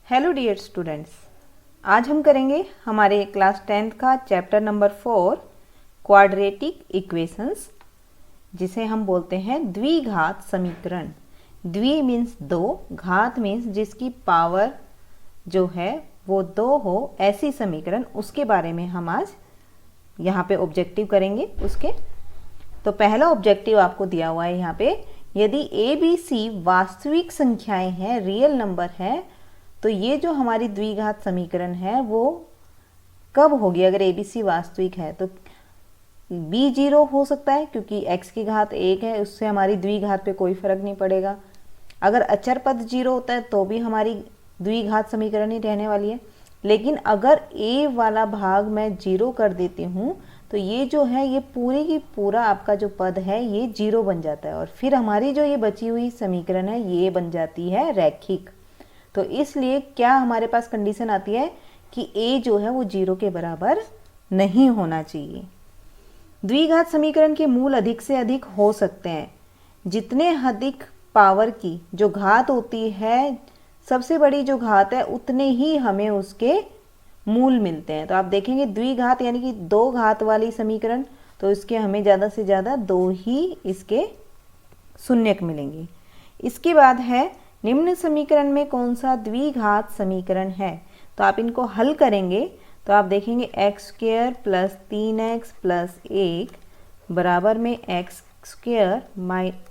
Hello dear students, आज हम करेंगे हमारे क्लास 10th का चैप्टर नंबर 4 क्वाड्रेटिक इक्वेशंस, जिसे हम बोलते हैं द्विघात समीकरण। द्वि मीन्स दो, घात मीन्स जिसकी पावर जो है वो दो हो, ऐसी समीकरण, उसके बारे में हम आज यहाँ पे ऑब्जेक्टिव करेंगे। उसके तो पहला ऑब्जेक्टिव आपको दिया हुआ है यहाँ पे, यदि ए बी सी वास्तविक संख्याएं हैं, रियल नंबर है, तो ये जो हमारी द्विघात समीकरण है वो कब होगी? अगर ए बी सी वास्तविक है तो बी जीरो हो सकता है, क्योंकि एक्स की घात एक है, उससे हमारी द्विघात पे कोई फर्क नहीं पड़ेगा। अगर अचर पद जीरो होता है तो भी हमारी द्विघात समीकरण ही रहने वाली है। लेकिन अगर ए वाला भाग मैं जीरो कर देती हूँ तो ये जो है, ये पूरी की पूरा आपका जो पद है ये जीरो बन जाता है, और फिर हमारी जो ये बची हुई समीकरण है ये बन जाती है रैखिक। तो इसलिए क्या हमारे पास कंडीशन आती है कि ए जो है वो जीरो के बराबर नहीं होना चाहिए। द्विघात समीकरण के मूल अधिक से अधिक हो सकते हैं। जितने अधिक पावर की जो घात होती है, सबसे बड़ी जो घात है, उतने ही हमें उसके मूल मिलते हैं। तो आप देखेंगे द्विघात यानी कि दो घात वाली समीकरण, तो इसके हमें ज़्यादा से ज़्यादा दो ही इसके शून्यक मिलेंगे। इसके बाद है निम्न समीकरण में कौन सा द्विघात समीकरण है? तो आप इनको हल करेंगे तो आप देखेंगे x square plus 3x plus 1 बराबर में एक्स स्क्वेयर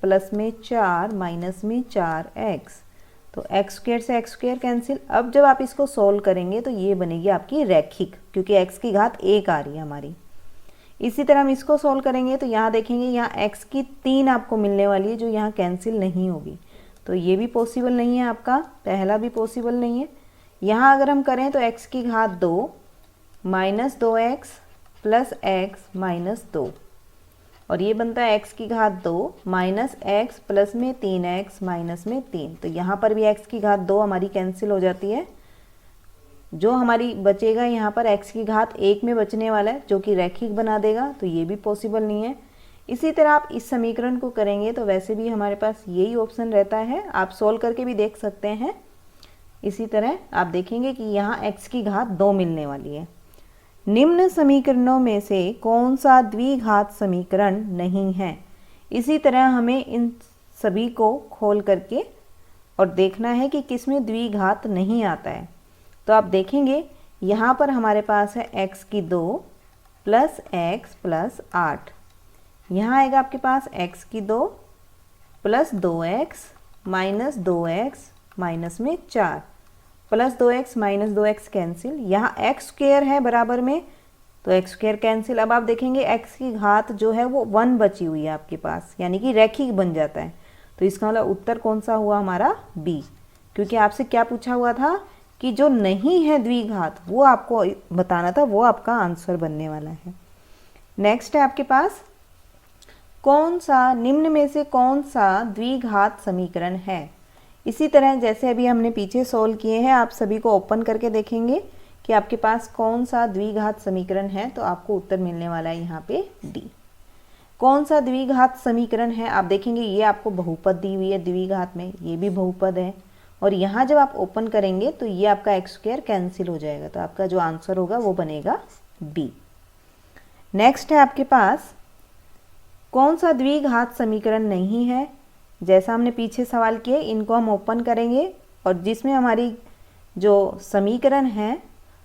प्लस में 4 माइनस में 4x। तो एक्स स्क्वेयर से एक्स स्क्वेयर कैंसिल। अब जब आप इसको सोल्व करेंगे तो ये बनेगी आपकी रैखिक, क्योंकि x की घात 1 आ रही है हमारी। इसी तरह हम इसको सोल्व करेंगे तो यहाँ देखेंगे, यहाँ x की 3 आपको मिलने वाली है, जो यहाँ कैंसिल नहीं होगी। तो ये भी पॉसिबल नहीं है, आपका पहला भी पॉसिबल नहीं है। यहाँ अगर हम करें तो x की घात 2 minus 2x plus x minus 2, और ये बनता है x की घात 2 माइनस x प्लस में 3x माइनस में 3। तो यहाँ पर भी x की घात 2 हमारी कैंसिल हो जाती है। जो हमारी बचेगा यहाँ पर x की घात 1 में बचने वाला है, जो कि रैखिक बना देगा, तो ये भी पॉसिबल नहीं है। इसी तरह आप इस समीकरण को करेंगे तो वैसे भी हमारे पास यही ऑप्शन रहता है, आप सोल्व करके भी देख सकते हैं। इसी तरह आप देखेंगे कि यहाँ x की घात 2 मिलने वाली है। निम्न समीकरणों में से कौन सा द्विघात समीकरण नहीं है? इसी तरह हमें इन सभी को खोल करके और देखना है कि किसमें द्विघात नहीं आता है। तो आप देखेंगे यहाँ पर हमारे पास है x की 2 प्लस x प्लस 8। यहाँ आएगा आपके पास x की 2 plus 2x minus 2x minus में 4 plus 2x minus 2x cancel. यहाँ x स्क्वेयर है बराबर में, तो x स्क्वेयर कैंसिल। अब आप देखेंगे x की घात जो है वो 1 बची हुई है आपके पास, यानी कि रैखिक बन जाता है। तो इसका मतलब उत्तर कौन सा हुआ हमारा? B, क्योंकि आपसे क्या पूछा हुआ था कि जो नहीं है द्विघात वो आपको बताना था, वो आपका आंसर बनने वाला है। नेक्स्ट है आपके पास, कौन सा निम्न में से कौन सा द्विघात समीकरण है? इसी तरह जैसे अभी हमने पीछे सोल्व किए हैं, आप सभी को ओपन करके देखेंगे कि आपके पास कौन सा द्विघात समीकरण है, तो आपको उत्तर मिलने वाला है यहाँ पे डी। कौन सा द्विघात समीकरण है? आप देखेंगे ये आपको बहुपद दी हुई है द्विघात में, ये भी बहुपद है, और यहाँ जब आप ओपन करेंगे तो ये आपका एक्स स्क्वायर कैंसिल हो जाएगा, तो आपका जो आंसर होगा वो बनेगा बी। नेक्स्ट है आपके पास, कौन सा द्विघात समीकरण नहीं है? जैसा हमने पीछे सवाल किए, इनको हम ओपन करेंगे और जिसमें हमारी जो समीकरण है,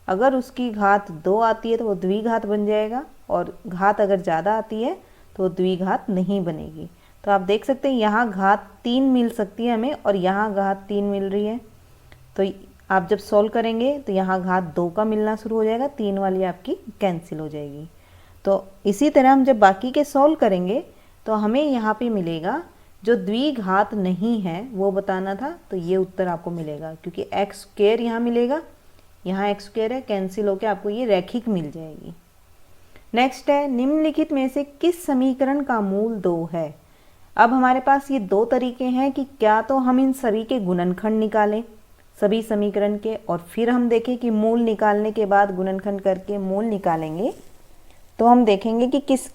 अगर उसकी घात 2 आती है तो वो द्विघात बन जाएगा, और घात अगर ज़्यादा आती है तो वो द्विघात नहीं बनेगी। तो आप देख सकते हैं यहाँ घात 3 मिल सकती है हमें, और यहाँ घात 3 मिल रही है। तो आप जब सॉल्व करेंगे तो यहाँ घात 2 का मिलना शुरू हो जाएगा, 3 वाली आपकी कैंसिल हो जाएगी। तो इसी तरह हम जब बाकी के सॉल्व करेंगे तो हमें यहाँ पे मिलेगा जो द्विघात नहीं है वो बताना था, तो ये उत्तर आपको मिलेगा, क्योंकि एक्स स्क्वेयर यहाँ मिलेगा, यहाँ एक्स स्क्वेयर है, कैंसिल होकर आपको ये रैखिक मिल जाएगी। नेक्स्ट है, निम्नलिखित में से किस समीकरण का मूल 2 है? अब हमारे पास ये दो तरीके हैं कि क्या तो हम इन सभी के गुणनखंड निकालें सभी समीकरण के, और फिर हम देखें कि मूल निकालने के बाद गुणनखंड करके मूल निकालेंगे तो हम देखेंगे कि किस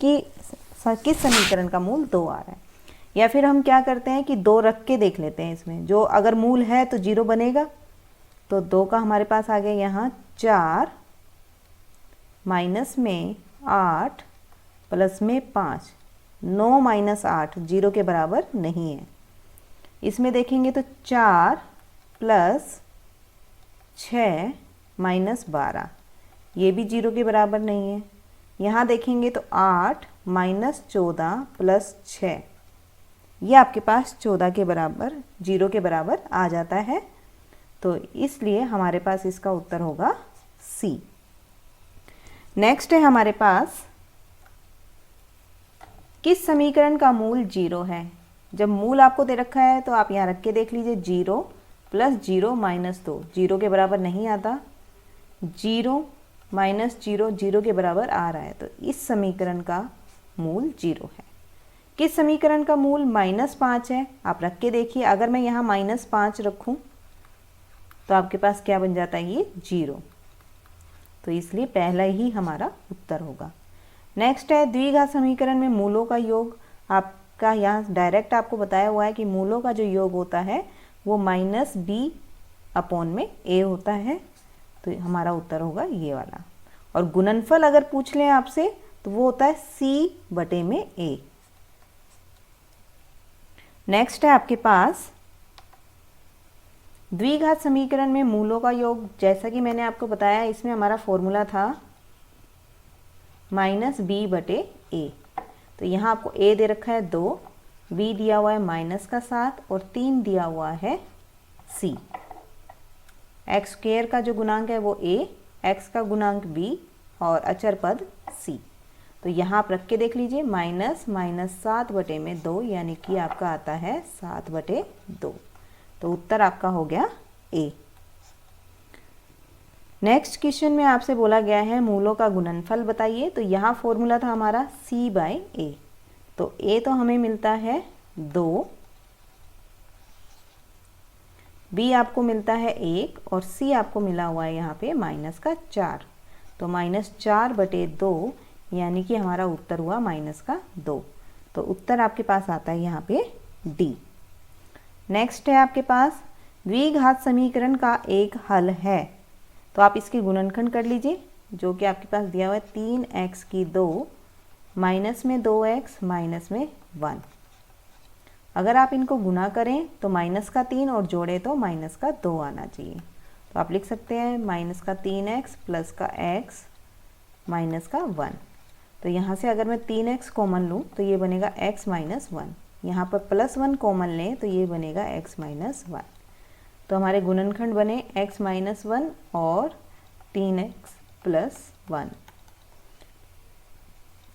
समीकरण का मूल 2 आ रहा है। या फिर हम क्या करते हैं कि 2 रख के देख लेते हैं इसमें, जो अगर मूल है तो 0 बनेगा, तो 2 का हमारे पास आ गया यहाँ 4 माइनस में 8 प्लस में 5। 9 माइनस 8 0 के बराबर नहीं है। इसमें देखेंगे तो 4 प्लस 6 माइनस 12, ये भी 0 के बराबर नहीं है। यहाँ देखेंगे तो 8 माइनस 14 प्लस 6, ये आपके पास 14 के बराबर 0 के बराबर आ जाता है। तो इसलिए हमारे पास इसका उत्तर होगा सी। नेक्स्ट है हमारे पास, किस समीकरण का मूल 0 है। जब मूल आपको दे रखा है तो आप यहाँ रख के देख लीजिए, 0 प्लस 0 माइनस 2 0 के बराबर नहीं आता, 0 माइनस 0 0 के बराबर आ रहा है। तो इस समीकरण का मूल 0 है। किस समीकरण का मूल -5 है, आप रख के देखिए। अगर मैं यहाँ -5 रखूँ तो आपके पास क्या बन जाता है, ये 0। तो इसलिए पहला ही हमारा उत्तर होगा। नेक्स्ट है द्विघात समीकरण में मूलों का योग। आपका यहाँ डायरेक्ट आपको बताया हुआ है कि मूलों का जो योग होता है वो -b/a होता है। तो हमारा उत्तर होगा ये वाला। और गुणनफल अगर पूछ लें आपसे तो वो होता है c/a। नेक्स्ट है आपके पास द्विघात समीकरण में मूलों का योग। जैसा कि मैंने आपको बताया, इसमें हमारा फॉर्मूला था -b/a। तो यहाँ आपको a दे रखा है 2, b दिया हुआ है -7 और 3 दिया हुआ है c। एक्स स्क्वायर का जो गुणांक है वो a, x का गुणांक b और अचर पद c। तो यहाँ आप रख के देख लीजिए, -7/2 यानी कि आपका आता है 7/2। तो उत्तर आपका हो गया A। नेक्स्ट क्वेश्चन में आपसे बोला गया है मूलों का गुणनफल बताइए। तो यहाँ फॉर्मूला था हमारा c/a। तो a तो हमें मिलता है 2, b आपको मिलता है 1 और c आपको मिला हुआ है यहाँ पे -4। तो -4/2 यानी कि हमारा उत्तर हुआ -2। तो उत्तर आपके पास आता है यहाँ पे D। नेक्स्ट है आपके पास द्विघात समीकरण का एक हल है। तो आप इसके गुणनखंड कर लीजिए, जो कि आपके पास दिया हुआ है 3x2 माइनस में 2x माइनस में 1। अगर आप इनको गुना करें तो -3 और जोड़े तो -2 आना चाहिए। तो आप लिख सकते हैं -3x प्लस का x माइनस का 1। तो यहाँ से अगर मैं 3x कॉमन लूँ तो ये बनेगा x माइनस 1। यहाँ पर +1 कॉमन लें तो ये बनेगा x माइनस 1। तो हमारे गुणनखंड बने x माइनस 1 और 3x प्लस 1।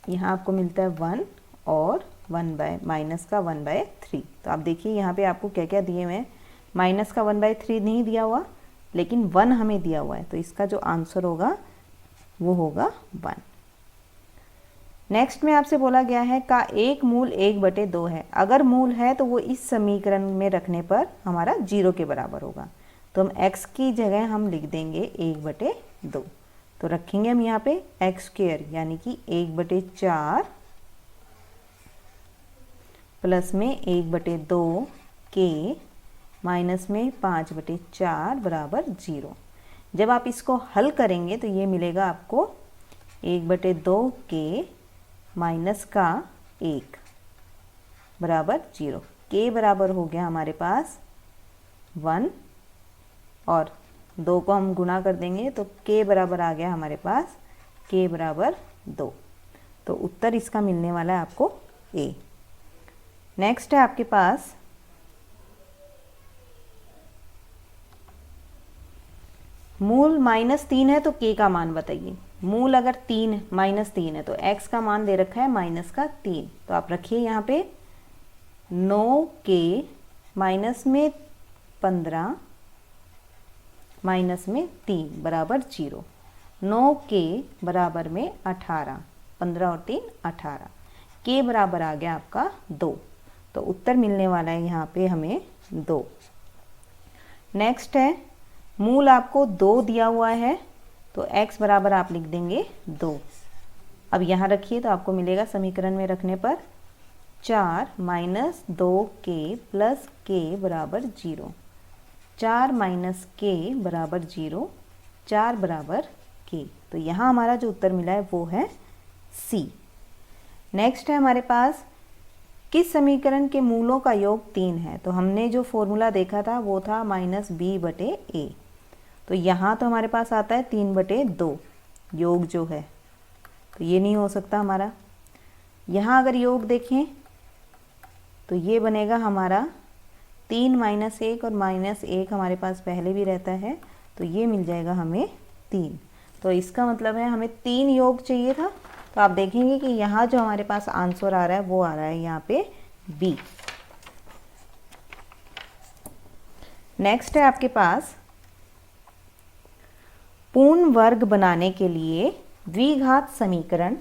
यहाँ आपको मिलता है 1 और -1/3। तो आप देखिए यहाँ पे आपको क्या क्या दिए हुए हैं। -1/3 नहीं दिया हुआ, लेकिन 1 हमें दिया हुआ है। तो इसका जो आंसर होगा वो होगा 1। नेक्स्ट में आपसे बोला गया है का एक मूल 1/2 है। अगर मूल है तो वो इस समीकरण में रखने पर हमारा 0 के बराबर होगा। तो हम x की जगह हम लिख देंगे 1/2। तो रखेंगे हम यहाँ पे x² यानी कि 1/4 प्लस में 1/2 के माइनस में 5/4 बराबर 0। जब आप इसको हल करेंगे तो ये मिलेगा आपको 1/2 के माइनस का 1 बराबर 0। k बराबर हो गया हमारे पास 1 और 2 को हम गुना कर देंगे तो k बराबर आ गया हमारे पास k बराबर 2। तो उत्तर इसका मिलने वाला है आपको A। नेक्स्ट है आपके पास मूल -3 है तो k का मान बताइए। मूल अगर -3 है तो x का मान दे रखा है -3। तो आप रखिए यहाँ पे 9k माइनस में 15 माइनस में 3 बराबर 0। 9k बराबर में 18, 15 और 3 18। k बराबर आ गया आपका 2। तो उत्तर मिलने वाला है यहाँ पे हमें 2। नेक्स्ट है मूल आपको 2 दिया हुआ है तो x बराबर आप लिख देंगे 2। अब यहाँ रखिए तो आपको मिलेगा समीकरण में रखने पर 4 - 2k प्लस k बराबर 0। 4 माइनस के बराबर 0, 4 बराबर के। तो यहाँ हमारा जो उत्तर मिला है वो है सी। नेक्स्ट है हमारे पास किस समीकरण के मूलों का योग 3 है। तो हमने जो फॉर्मूला देखा था वो था -b/a। तो यहाँ तो हमारे पास आता है 3/2 योग जो है, तो ये नहीं हो सकता हमारा। यहाँ अगर योग देखें तो ये बनेगा हमारा 3 - 1 और -1 हमारे पास पहले भी रहता है, तो ये मिल जाएगा हमें 3। तो इसका मतलब है हमें 3 योग चाहिए था। तो आप देखेंगे कि यहाँ जो हमारे पास आंसर आ रहा है वो आ रहा है यहाँ पे बी। नेक्स्ट है आपके पास पूर्ण वर्ग बनाने के लिए द्विघात समीकरण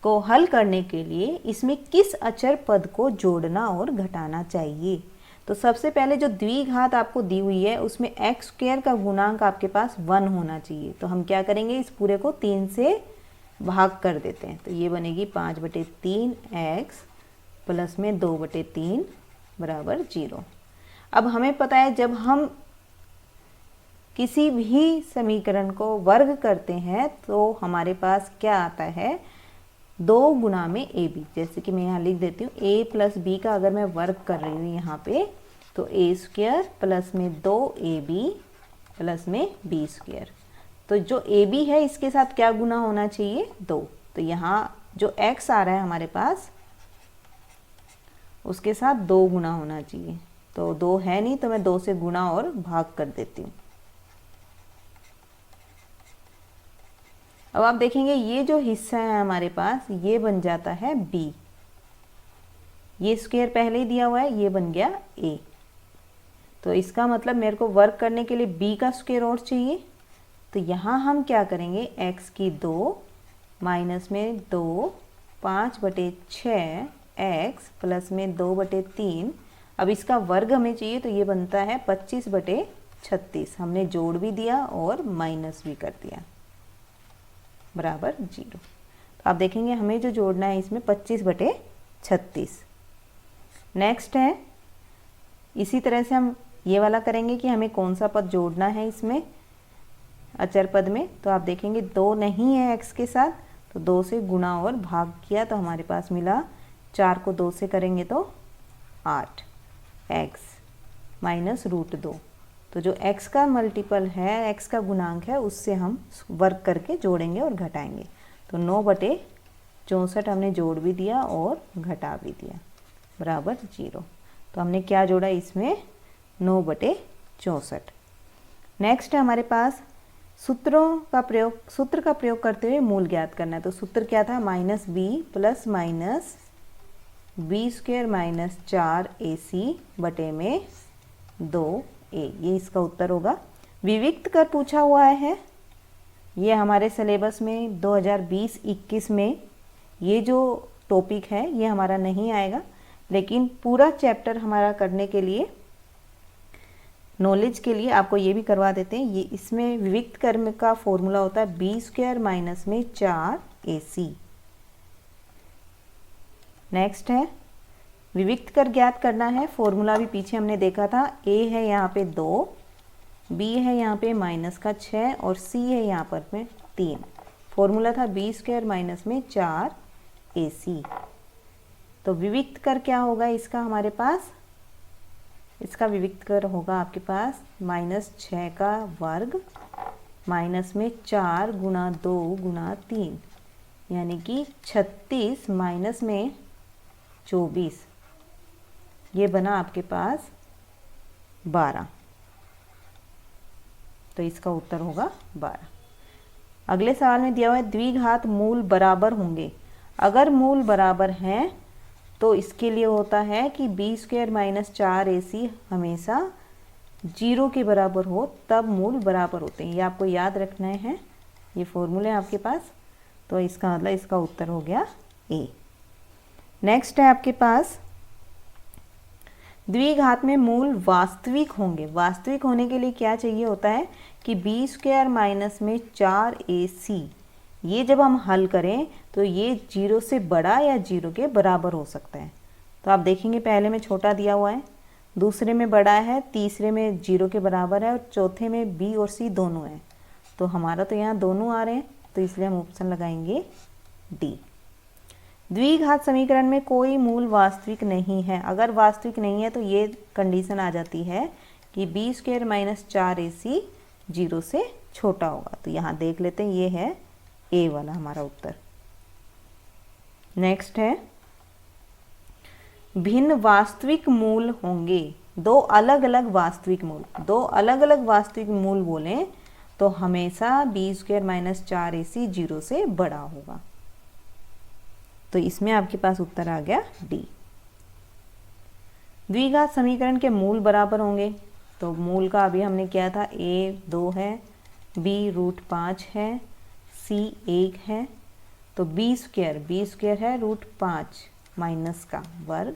को हल करने के लिए इसमें किस अचर पद को जोड़ना और घटाना चाहिए। तो सबसे पहले जो द्विघात आपको दी हुई है उसमें एक्स स्क्वायर का गुणांक आपके पास 1 होना चाहिए। तो हम क्या करेंगे, इस पूरे को 3 से भाग कर देते हैं। तो ये बनेगी 5/3 x प्लस में 2/3 बराबर 0। अब हमें पता है जब हम किसी भी समीकरण को वर्ग करते हैं तो हमारे पास क्या आता है, 2 गुना में ए बी। जैसे कि मैं यहाँ लिख देती हूँ a प्लस बी का अगर मैं वर्ग कर रही हूँ यहाँ पे, तो a स्क्वायर प्लस में 2ab प्लस में b स्क्वायर। तो जो ए बी है इसके साथ क्या गुना होना चाहिए, 2। तो यहाँ जो x आ रहा है हमारे पास उसके साथ 2 गुना होना चाहिए। तो 2 है नहीं तो मैं 2 से गुना और भाग कर देती हूँ। अब आप देखेंगे ये जो हिस्सा है हमारे पास ये बन जाता है b। ये स्क्वायर पहले ही दिया हुआ है, ये बन गया a। तो इसका मतलब मेरे को वर्क करने के लिए b का स्क्वायर और चाहिए। तो यहाँ हम क्या करेंगे, x की 2 माइनस में 2 5/6 x प्लस में 2/3। अब इसका वर्ग हमें चाहिए तो ये बनता है 25/36। हमने जोड़ भी दिया और माइनस भी कर दिया बराबर 0। तो आप देखेंगे हमें जो जोड़ना है इसमें 25/36। नेक्स्ट है इसी तरह से हम ये वाला करेंगे कि हमें कौन सा पद जोड़ना है इसमें अचर पद में। तो आप देखेंगे 2 नहीं है x के साथ, तो 2 से गुना और भाग किया तो हमारे पास मिला 4 को 2 से करेंगे तो 8 x माइनस √2। तो जो x का मल्टीपल है, x का गुणांक है, उससे हम वर्क करके जोड़ेंगे और घटाएंगे। तो 9/64 हमने जोड़ भी दिया और घटा भी दिया बराबर 0। तो हमने क्या जोड़ा इसमें, 9/64। नेक्स्ट है हमारे पास सूत्र का प्रयोग करते हुए मूल ज्ञात करना है। तो सूत्र क्या था, -b plus minus b square minus 4ac बटे में 2a। ये इसका उत्तर होगा। विविक्त कर पूछा हुआ है, ये हमारे सिलेबस में 2020-21 में ये जो टॉपिक है ये हमारा नहीं आएगा, लेकिन पूरा चैप्टर हमारा करने के लिए, नॉलेज के लिए आपको ये भी करवा देते हैं। ये इसमें विविक्त कर का फॉर्मूला होता है b स्क्वायर माइनस में 4ac। नेक्स्ट है विविक्त कर ज्ञात करना है। फॉर्मूला भी पीछे हमने देखा था, a है यहाँ पे 2, b है यहाँ पे -6 और c है यहाँ पर में 3। फॉर्मूला था b स्क्वायर माइनस में 4ac। तो विविक्त कर क्या होगा इसका हमारे पास, इसका विविक्त कर होगा आपके पास -6 का वर्ग माइनस में 4 गुना 2 गुना 3, यानी कि 36 माइनस में 24, ये बना आपके पास 12। तो इसका उत्तर होगा 12। अगले सवाल में दिया हुआ है द्विघात मूल बराबर होंगे। अगर मूल बराबर हैं तो इसके लिए होता है कि b स्क्वायर माइनस 4ac हमेशा 0 के बराबर हो, तब मूल बराबर होते हैं। ये आपको याद रखना है, ये फॉर्मूले आपके पास। तो इसका मतलब इसका उत्तर हो गया a। नेक्स्ट है आपके पास द्विघात में मूल वास्तविक होंगे। वास्तविक होने के लिए क्या चाहिए होता है कि b स्क्वायर माइनस में 4ac, ये जब हम हल करें तो ये 0 से बड़ा या 0 के बराबर हो सकता है। तो आप देखेंगे पहले में छोटा दिया हुआ है, दूसरे में बड़ा है, तीसरे में 0 के बराबर है और चौथे में बी और सी दोनों हैं। तो हमारा तो यहाँ दोनों आ रहे हैं, तो इसलिए हम ऑप्शन लगाएंगे डी। द्विघात समीकरण में कोई मूल वास्तविक नहीं है। अगर वास्तविक नहीं है तो ये कंडीशन आ जाती है कि बी स्क्वायर माइनस 4ac 0 से छोटा होगा। तो यहाँ देख लेते हैं, ये है ए वाला हमारा उत्तर। नेक्स्ट है, भिन्न वास्तविक मूल होंगे। दो अलग अलग वास्तविक मूल बोलें तो हमेशा बी स्क्वायर माइनस 4ac 0 से बड़ा होगा। तो इसमें आपके पास उत्तर आ गया डी। द्विघात समीकरण के मूल बराबर होंगे। तो मूल का अभी हमने किया था, a 2 है, b √5 है, c 1 है। तो b स्क्वायर है √5 माइनस का वर्ग,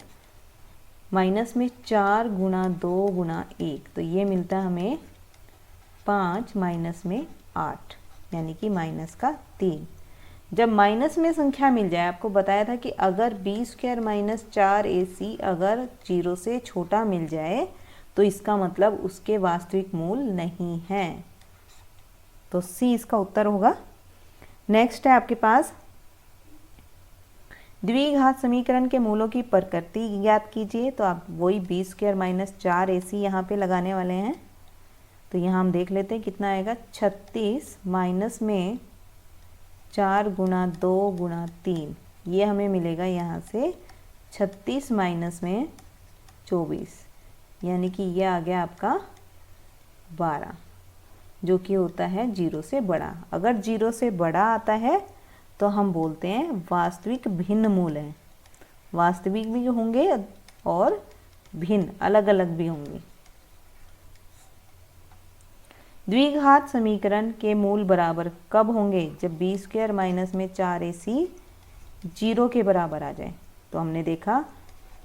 माइनस में 4 गुणा 2 गुणा 1, तो ये मिलता है हमें 5 माइनस में 8, यानी कि माइनस का 3। जब माइनस में संख्या मिल जाए, आपको बताया था कि अगर बी स्क्वायर माइनस 4ac अगर 0 से छोटा मिल जाए तो इसका मतलब उसके वास्तविक मूल नहीं है। तो सी इसका उत्तर होगा। नेक्स्ट है आपके पास, द्विघात समीकरण के मूलों की प्रकृति ज्ञात कीजिए। तो आप वही बी स्क्वायर माइनस 4ac यहाँ पे लगाने वाले हैं। तो यहाँ हम देख लेते हैं कितना आएगा, 36 माइनस में 4 गुणा 2 गुणा 3, ये हमें मिलेगा यहाँ से 36 माइनस में 24, यानी कि ये आ गया आपका 12, जो कि होता है 0 से बड़ा। अगर 0 से बड़ा आता है तो हम बोलते हैं वास्तविक भिन्न मूल है। वास्तविक भी होंगे और भिन्न अलग अलग भी होंगे। द्विघात समीकरण के मूल बराबर कब होंगे? जब बी स्क्वायर माइनस में 4ac 0 के बराबर आ जाए। तो हमने देखा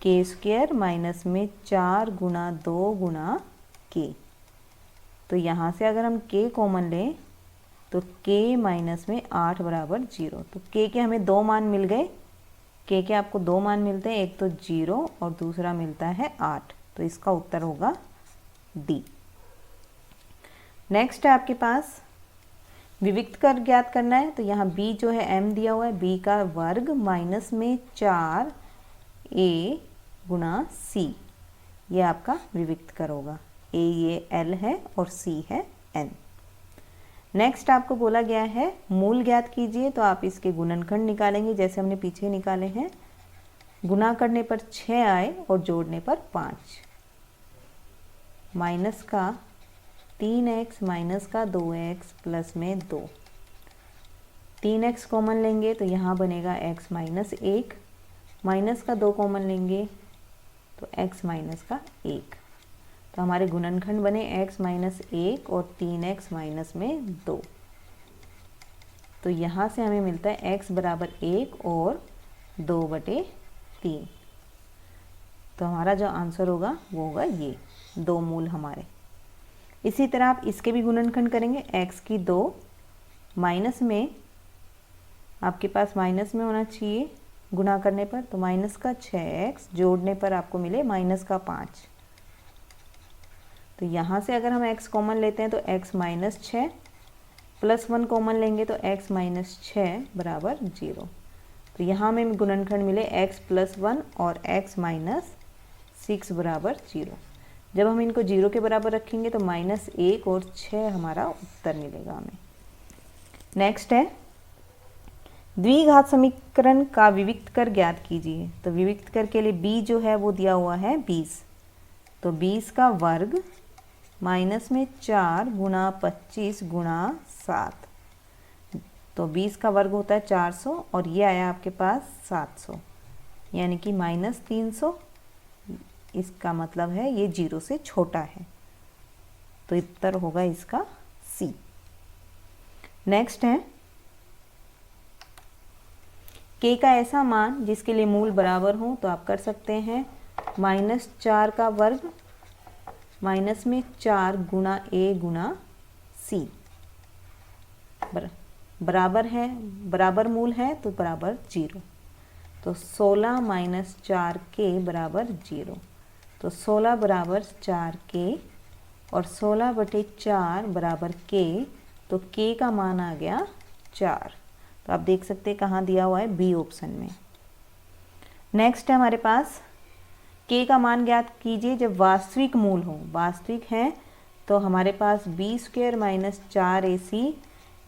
के स्क्वायर माइनस में 4 गुणा 2 गुणा के, तो यहाँ से अगर हम के कॉमन लें तो के माइनस में 8 बराबर 0। तो के हमें 2 मान मिल गए। के आपको 2 मान मिलते हैं, एक तो 0 और दूसरा मिलता है 8। तो इसका उत्तर होगा डी। नेक्स्ट है आपके पास विविक्त कर ज्ञात करना है। तो यहाँ b जो है m दिया हुआ है, b का वर्ग माइनस में 4a गुणा c, ये आपका विविक्त कर होगा। a ये l है और c है n। नेक्स्ट आपको बोला गया है मूल ज्ञात कीजिए। तो आप इसके गुणनखंड निकालेंगे जैसे हमने पीछे निकाले हैं। गुना करने पर 6 आए और जोड़ने पर 5, माइनस का 3x माइनस का 2x प्लस में 2, 3x कॉमन लेंगे तो यहाँ बनेगा x माइनस 1, माइनस का 2 कॉमन लेंगे तो x माइनस का 1। तो हमारे गुणनखंड बने x माइनस 1 और 3x माइनस में 2। तो यहाँ से हमें मिलता है x बराबर 1 और 2/3। तो हमारा जो आंसर होगा वो होगा ये 2 मूल हमारे। इसी तरह आप इसके भी गुणनखंड करेंगे। x की 2 माइनस में, आपके पास माइनस में होना चाहिए गुणा करने पर, तो माइनस का 6x जोड़ने पर आपको मिले माइनस का 5। तो यहाँ से अगर हम x कॉमन लेते हैं तो x माइनस 6 प्लस 1 कॉमन लेंगे तो x माइनस 6 बराबर 0। तो यहाँ हमें गुणनखंड मिले x प्लस 1 और x माइनस 6 बराबर 0। जब हम इनको 0 के बराबर रखेंगे तो माइनस 1 और 6 हमारा उत्तर मिलेगा हमें। नेक्स्ट है द्विघात समीकरण का विविक्त कर ज्ञात कीजिए। तो विविक्त कर के लिए b जो है वो दिया हुआ है 20। तो 20 का वर्ग माइनस में 4 गुणा 25 गुणा 7, तो 20 का वर्ग होता है 400 और ये आया आपके पास 700, यानी कि माइनस 300। इसका मतलब है ये 0 से छोटा है। तो उत्तर होगा इसका सी। नेक्स्ट है k का ऐसा मान जिसके लिए मूल बराबर हो। तो आप कर सकते हैं -4 का वर्ग माइनस में 4 गुणा a गुणा c, बराबर है, बराबर मूल है तो बराबर 0। तो 16 माइनस 4k बराबर 0। तो 16 बराबर 4k और 16/4 बराबर k, तो k का मान आ गया 4। तो आप देख सकते हैं कहाँ दिया हुआ है, बी ऑप्शन में। नेक्स्ट है हमारे पास k का मान ज्ञात कीजिए जब वास्तविक मूल हो। वास्तविक है तो हमारे पास b² माइनस 4ac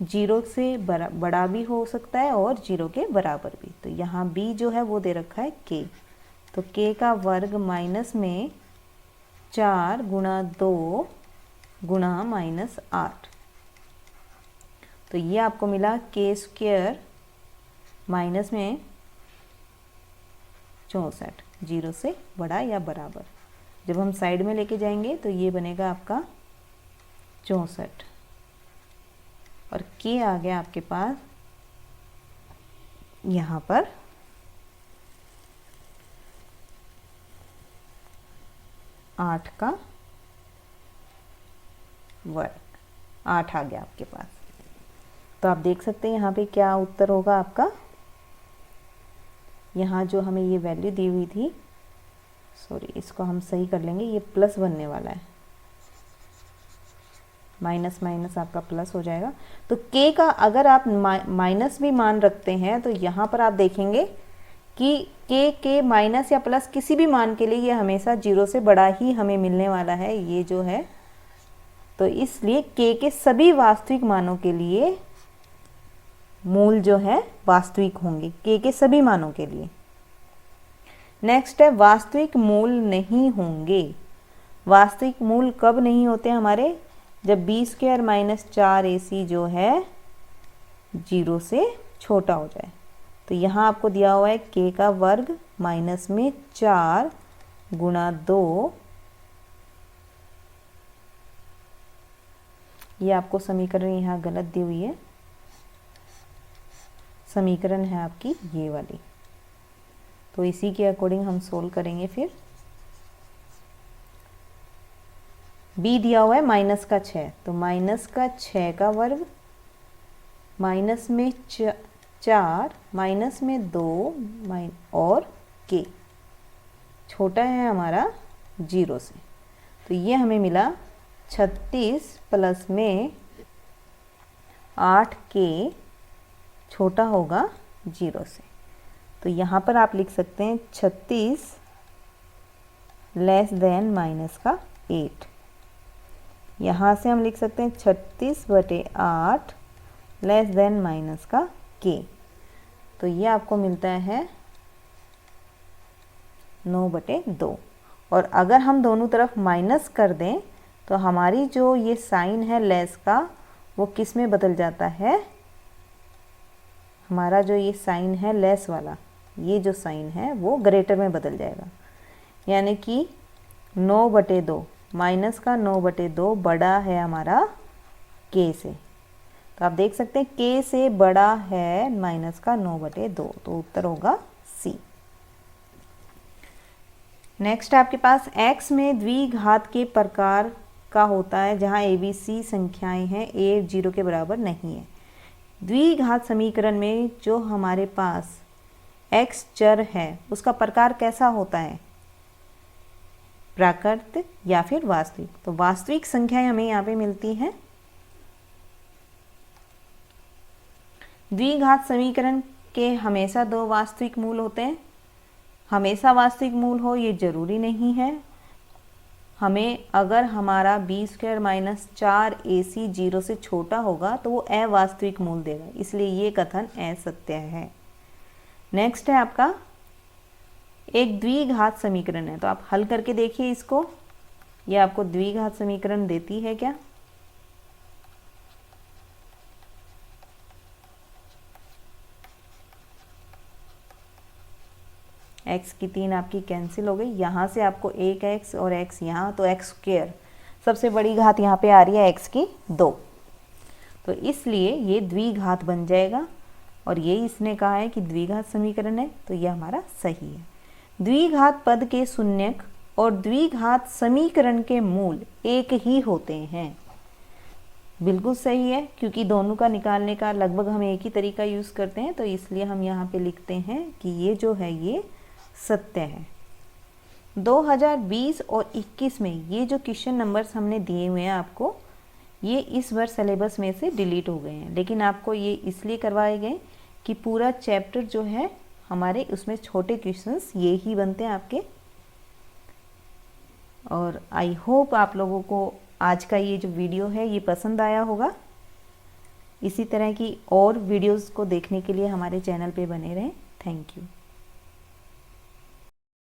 0 से बड़ा भी हो सकता है और 0 के बराबर भी। तो यहाँ b जो है वो दे रखा है k, तो k का वर्ग माइनस में 4 गुणा 2 गुणा -8, तो ये आपको मिला k² माइनस में 64, 0 से बड़ा या बराबर। जब हम साइड में लेके जाएंगे तो ये बनेगा आपका 64 और k आ गया आपके पास यहाँ पर 8 का वर्ग, 8 आ गया आपके पास। तो आप देख सकते हैं यहाँ पे क्या उत्तर होगा आपका। यहाँ जो हमें ये वैल्यू दी हुई थी, सॉरी इसको हम सही कर लेंगे, ये प्लस बनने वाला है, माइनस माइनस आपका प्लस हो जाएगा। तो k का अगर आप माइनस भी मान रखते हैं तो यहाँ पर आप देखेंगे कि k के माइनस या प्लस किसी भी मान के लिए ये हमेशा 0 से बड़ा ही हमें मिलने वाला है, ये जो है। तो इसलिए k के सभी वास्तविक मानों के लिए मूल जो है वास्तविक होंगे, k के सभी मानों के लिए। नेक्स्ट है वास्तविक मूल नहीं होंगे। वास्तविक मूल कब नहीं होते हमारे, जब b² माइनस 4ac जो है 0 से छोटा हो जाए। तो यहाँ आपको दिया हुआ है k का वर्ग माइनस में 4 गुणा 2, ये आपको समीकरण यहाँ गलत दी हुई है, समीकरण है आपकी ये वाली। तो इसी के अकॉर्डिंग हम सोल्व करेंगे। फिर b दिया हुआ है माइनस का 6, तो माइनस का 6 का वर्ग माइनस में 4 माइनस में 2 और k छोटा है हमारा 0 से। तो ये हमें मिला 36 प्लस में 8k छोटा होगा 0 से। तो यहाँ पर आप लिख सकते हैं 36 लेस देन माइनस का 8। यहाँ से हम लिख सकते हैं 36/8 लेस देन माइनस का k। तो ये आपको मिलता है 9/2। और अगर हम दोनों तरफ माइनस कर दें तो हमारी जो ये साइन है लेस का वो किस में बदल जाता है, हमारा जो ये साइन है लेस वाला, ये जो साइन है वो ग्रेटर में बदल जाएगा। यानी कि 9/2 माइनस का 9/2 बड़ा है हमारा k से। तो आप देख सकते हैं k से बड़ा है माइनस का 9/2, तो उत्तर होगा C। नेक्स्ट आपके पास x में द्विघात के प्रकार का होता है जहां ABC संख्याएं हैं, a 0 के बराबर नहीं है। द्विघात समीकरण में जो हमारे पास x चर है उसका प्रकार कैसा होता है, प्राकृत या फिर वास्तविक। तो वास्तविक संख्याएं हमें यहाँ पे मिलती हैं। द्विघात समीकरण के हमेशा 2 वास्तविक मूल होते हैं। हमेशा वास्तविक मूल हो ये जरूरी नहीं है। हमें अगर हमारा b² माइनस 4ac 0 से छोटा होगा तो वो अवास्तविक मूल देगा, इसलिए ये कथन असत्य है। नेक्स्ट है आपका एक द्विघात समीकरण है, तो आप हल करके देखिए इसको, ये आपको द्विघात समीकरण देती है क्या। x की 3 आपकी कैंसिल हो गई, यहाँ से आपको 1x और x यहाँ, तो x² सबसे बड़ी घात यहाँ पे आ रही है x की 2, तो इसलिए ये द्विघात बन जाएगा। और ये इसने कहा है कि द्विघात समीकरण है, तो ये हमारा सही है। द्विघात पद के शून्यक और द्विघात समीकरण के मूल एक ही होते हैं। बिल्कुल सही है, क्योंकि दोनों का निकालने का लगभग हम एक ही तरीका यूज़ करते हैं, तो इसलिए हम यहाँ पे लिखते हैं कि ये जो है ये सत्य है। 2020 और 21 में ये जो क्वेश्चन नंबर्स हमने दिए हुए हैं आपको, ये इस वर्ष सिलेबस में से डिलीट हो गए हैं, लेकिन आपको ये इसलिए करवाए गए कि पूरा चैप्टर जो है हमारे उसमें छोटे क्वेश्चंस ये ही बनते हैं आपके। और आई होप आप लोगों को आज का ये जो वीडियो है ये पसंद आया होगा। इसी तरह की और वीडियोस को देखने के लिए हमारे चैनल पे बने रहें। Thank you.